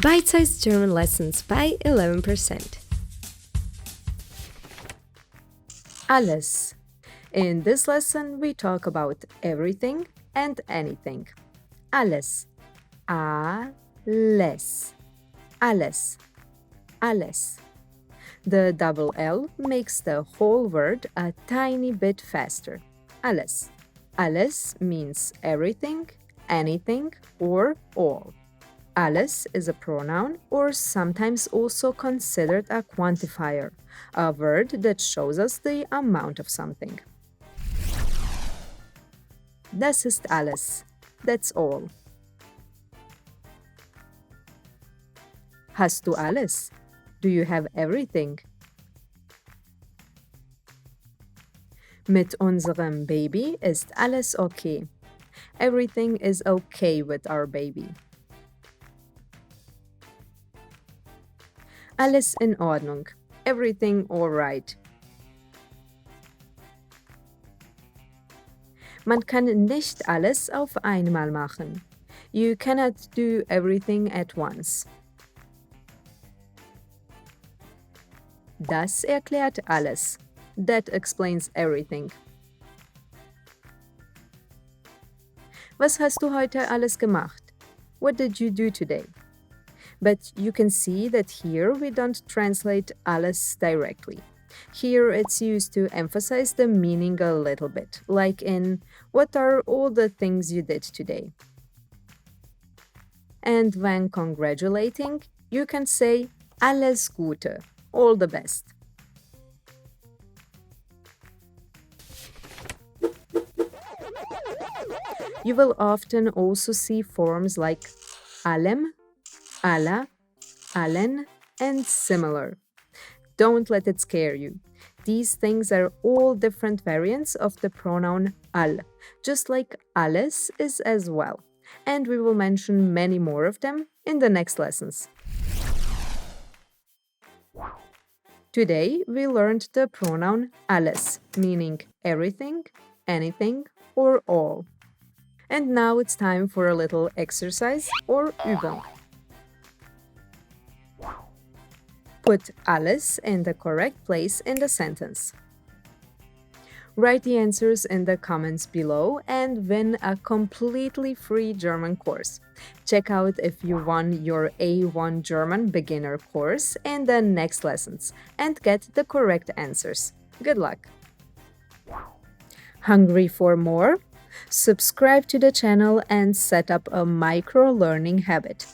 Bite-sized German lessons by 11%. Alles. In this lesson, we talk about everything and anything. Alles. Alles. Alles. Alles. The double L makes the whole word a tiny bit faster. Alles. Alles means everything, anything, or all. Alles is a pronoun or sometimes also considered a quantifier, a word that shows us the amount of something. Das ist alles. That's all. Hast du alles? Do you have everything? Mit unserem Baby ist alles okay. Everything is okay with our baby. Alles in Ordnung. Everything all right. Man kann nicht alles auf einmal machen. You cannot do everything at once. Das erklärt alles. That explains everything. Was hast du heute alles gemacht? What did you do today? But you can see that here we don't translate alles directly. Here it's used to emphasize the meaning a little bit, like in, what are all the things you did today? And when congratulating, you can say alles Gute, all the best. You will often also see forms like allem, alla, allen, and similar. Don't let it scare you. These things are all different variants of the pronoun all, just like alles is as well. And we will mention many more of them in the next lessons. Today, we learned the pronoun alles, meaning everything, anything, or all. And now it's time for a little exercise or Übung. Put alles in the correct place in the sentence. Write the answers in the comments below and win a completely free German course. Check out if you won your A1 German beginner course in the next lessons and get the correct answers. Good luck! Hungry for more? Subscribe to the channel and set up a micro-learning habit.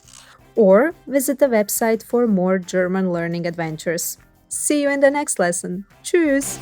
Or visit the website for more German learning adventures. See you in the next lesson. Tschüss!